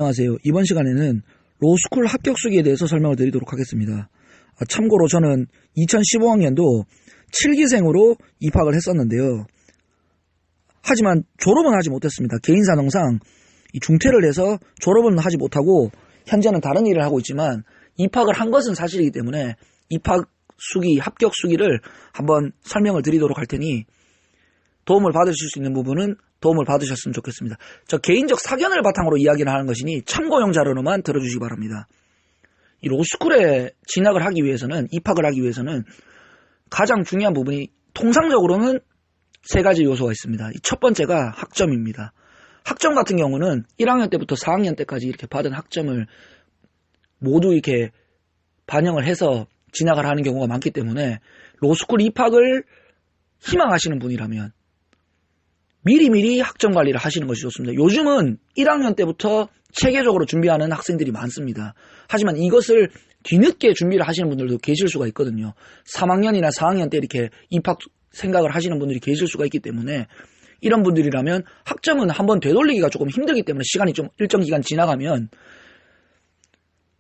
안녕하세요. 이번 시간에는 로스쿨 합격 수기에 대해서 설명을 드리도록 하겠습니다. 참고로 저는 2015학년도 7기생으로 입학을 했었는데요. 하지만 졸업은 하지 못했습니다. 개인 사정상 중퇴를 해서 졸업은 하지 못하고 현재는 다른 일을 하고 있지만 입학을 한 것은 사실이기 때문에 입학 수기, 합격 수기를 한번 설명을 드리도록 할 테니 도움을 받으실 수 있는 부분은 도움을 받으셨으면 좋겠습니다. 저 개인적 사견을 바탕으로 이야기를 하는 것이니 참고용 자료로만 들어주시기 바랍니다. 이 로스쿨에 진학을 하기 위해서는, 입학을 하기 위해서는 가장 중요한 부분이 통상적으로는 세 가지 요소가 있습니다. 첫 번째가 학점입니다. 학점 같은 경우는 1학년 때부터 4학년 때까지 이렇게 받은 학점을 모두 이렇게 반영을 해서 진학을 하는 경우가 많기 때문에 로스쿨 입학을 희망하시는 분이라면 미리미리 학점 관리를 하시는 것이 좋습니다. 요즘은 1학년 때부터 체계적으로 준비하는 학생들이 많습니다. 하지만 이것을 뒤늦게 준비를 하시는 분들도 계실 수가 있거든요. 3학년이나 4학년 때 이렇게 입학 생각을 하시는 분들이 계실 수가 있기 때문에 이런 분들이라면 학점은 한번 되돌리기가 조금 힘들기 때문에 시간이 좀 일정 기간 지나가면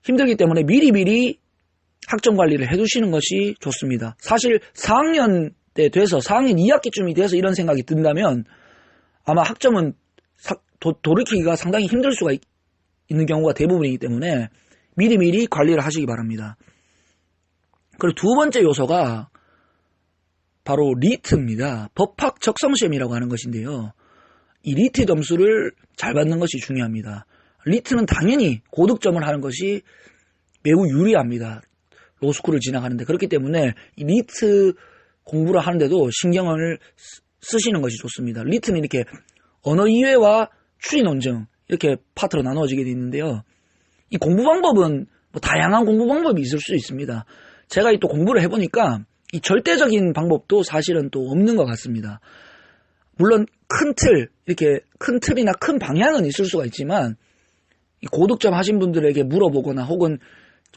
힘들기 때문에 미리미리 학점 관리를 해두시는 것이 좋습니다. 사실 4학년 때 돼서 4학년 2학기쯤이 돼서 이런 생각이 든다면 아마 학점은 돌이키기가 상당히 힘들 수가 있는 경우가 대부분이기 때문에 미리미리 관리를 하시기 바랍니다. 그리고 두 번째 요소가 바로 리트입니다. 법학 적성시험이라고 하는 것인데요. 이 리트 점수를 잘 받는 것이 중요합니다. 리트는 당연히 고득점을 하는 것이 매우 유리합니다. 로스쿨을 진학하는데. 그렇기 때문에 이 리트 공부를 하는데도 신경을 쓰시는 것이 좋습니다. 리트는 이렇게 언어 이해와 추리 논증 이렇게 파트로 나누어지게 되어 있는데요. 이 공부 방법은 다양한 공부 방법이 있을 수 있습니다. 제가 또 공부를 해보니까 이 절대적인 방법도 사실은 또 없는 것 같습니다. 물론 큰 틀, 이렇게 큰 틀이나 큰 방향은 있을 수가 있지만 이 고득점 하신 분들에게 물어보거나 혹은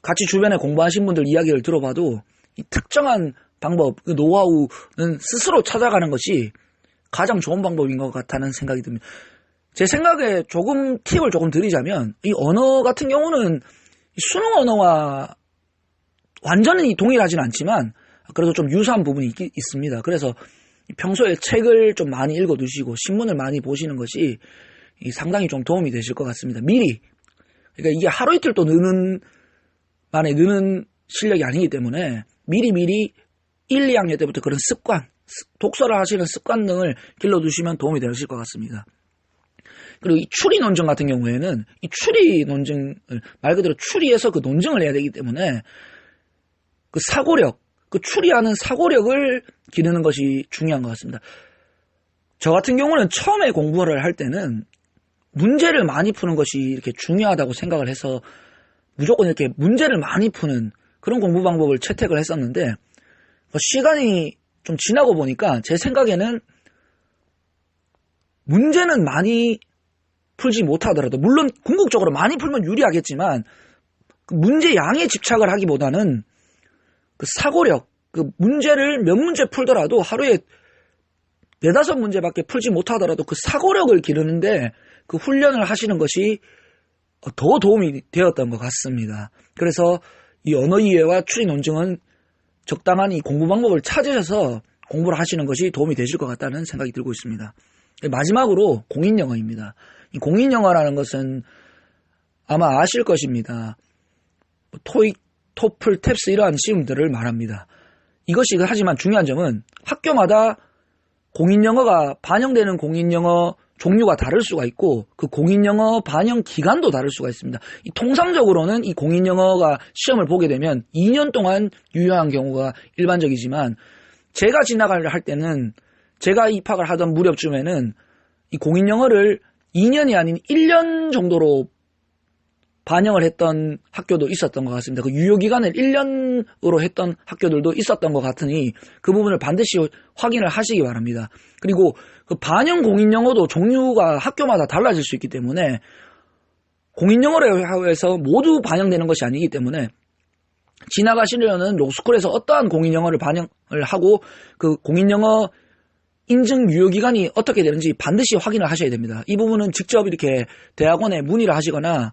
같이 주변에 공부하신 분들 이야기를 들어봐도 이 특정한 방법, 노하우는 스스로 찾아가는 것이 가장 좋은 방법인 것 같다는 생각이 듭니다. 제 생각에 조금 팁을 조금 드리자면 이 언어 같은 경우는 수능 언어와 완전히 동일하지는 않지만 그래도 좀 유사한 부분이 있습니다. 그래서 평소에 책을 좀 많이 읽어두시고 신문을 많이 보시는 것이 상당히 좀 도움이 되실 것 같습니다. 미리. 그러니까 이게 하루 이틀 또 만에 느는 실력이 아니기 때문에 미리미리 1, 2학년 때부터 그런 습관, 독서를 하시는 습관 등을 길러두시면 도움이 되실 것 같습니다. 그리고 이 추리 논증 같은 경우에는 이 추리 논증을 말 그대로 추리해서 그 논증을 해야 되기 때문에 그 사고력, 그 추리하는 사고력을 기르는 것이 중요한 것 같습니다. 저 같은 경우는 처음에 공부를 할 때는 문제를 많이 푸는 것이 이렇게 중요하다고 생각을 해서 무조건 이렇게 문제를 많이 푸는 그런 공부 방법을 채택을 했었는데 시간이 좀 지나고 보니까 제 생각에는 문제는 많이 풀지 못하더라도 물론 궁극적으로 많이 풀면 유리하겠지만 그 문제 양에 집착을 하기보다는 그 사고력, 그 문제를 몇 문제 풀더라도 하루에 4-5문제밖에 풀지 못하더라도 그 사고력을 기르는데 그 훈련을 하시는 것이 더 도움이 되었던 것 같습니다. 그래서 이 언어 이해와 추리 논증은 적당한 이 공부 방법을 찾으셔서 공부를 하시는 것이 도움이 되실 것 같다는 생각이 들고 있습니다. 마지막으로 공인영어입니다. 이 공인영어라는 것은 아마 아실 것입니다. 토익, 토플, 탭스 이러한 시험들을 말합니다. 이것이 하지만 중요한 점은 학교마다 공인영어가 반영되는 공인영어 종류가 다를 수가 있고 그 공인영어 반영 기간도 다를 수가 있습니다. 통상적으로는 이 공인영어가 시험을 보게 되면 2년 동안 유효한 경우가 일반적이지만 제가 진학을 할 때는 제가 입학을 하던 무렵쯤에는 이 공인영어를 2년이 아닌 1년 정도로 반영을 했던 학교도 있었던 것 같습니다. 그 유효기간을 1년으로 했던 학교들도 있었던 것 같으니 그 부분을 반드시 확인을 하시기 바랍니다. 그리고 그 반영 공인영어도 종류가 학교마다 달라질 수 있기 때문에 공인영어로 해서 모두 반영되는 것이 아니기 때문에 지나가시려는 로스쿨에서 어떠한 공인영어를 반영을 하고 그 공인영어 인증 유효기간이 어떻게 되는지 반드시 확인을 하셔야 됩니다. 이 부분은 직접 이렇게 대학원에 문의를 하시거나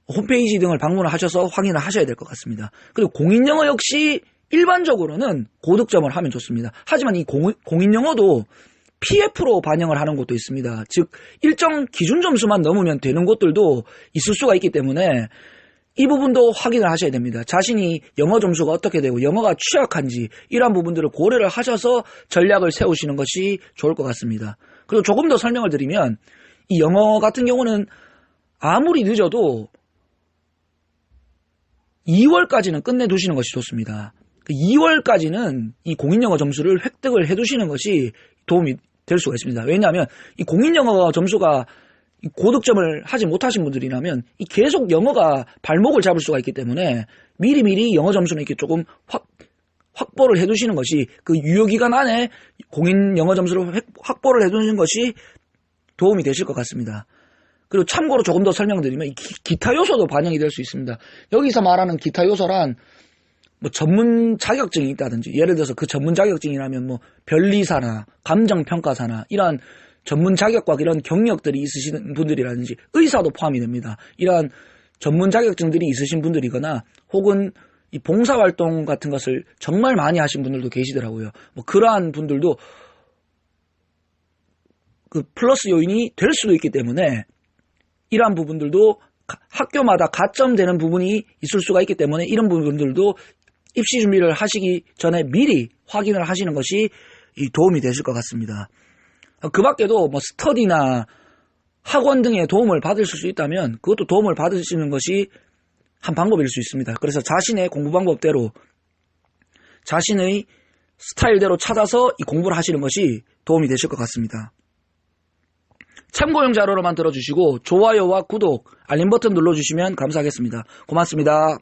홈페이지 등을 방문을 하셔서 확인을 하셔야 될 것 같습니다. 그리고 공인영어 역시 일반적으로는 고득점을 하면 좋습니다. 하지만 이 공인영어도 PF로 반영을 하는 곳도 있습니다. 즉 일정 기준 점수만 넘으면 되는 곳들도 있을 수가 있기 때문에 이 부분도 확인을 하셔야 됩니다. 자신이 영어 점수가 어떻게 되고 영어가 취약한지 이러한 부분들을 고려를 하셔서 전략을 세우시는 것이 좋을 것 같습니다. 그리고 조금 더 설명을 드리면 이 영어 같은 경우는 아무리 늦어도 2월까지는 끝내두시는 것이 좋습니다. 2월까지는 이 공인영어 점수를 획득을 해두시는 것이 도움이 될 수가 있습니다. 왜냐하면 이 공인영어 점수가 고득점을 하지 못하신 분들이라면 계속 영어가 발목을 잡을 수가 있기 때문에 미리미리 영어 점수는 이렇게 조금 확보를 해두시는 것이 그 유효기간 안에 공인영어 점수를 확보를 해두는 것이 도움이 되실 것 같습니다. 그리고 참고로 조금 더 설명드리면 기타 요소도 반영이 될 수 있습니다. 여기서 말하는 기타 요소란 뭐 전문 자격증이 있다든지 예를 들어서 그 전문 자격증이라면 뭐 변리사나 감정평가사나 이러한 전문 자격과 이런 경력들이 있으신 분들이라든지 의사도 포함이 됩니다. 이러한 전문 자격증들이 있으신 분들이거나 혹은 이 봉사활동 같은 것을 정말 많이 하신 분들도 계시더라고요. 뭐 그러한 분들도 그 플러스 요인이 될 수도 있기 때문에 이러한 부분들도 학교마다 가점되는 부분이 있을 수가 있기 때문에 이런 부분들도 입시 준비를 하시기 전에 미리 확인을 하시는 것이 도움이 되실 것 같습니다. 그 밖에도 뭐 스터디나 학원 등의 도움을 받으실 수 있다면 그것도 도움을 받으시는 것이 한 방법일 수 있습니다. 그래서 자신의 공부 방법대로 자신의 스타일대로 찾아서 이 공부를 하시는 것이 도움이 되실 것 같습니다. 참고용 자료로만 들어주시고 좋아요와 구독, 알림 버튼 눌러주시면 감사하겠습니다. 고맙습니다.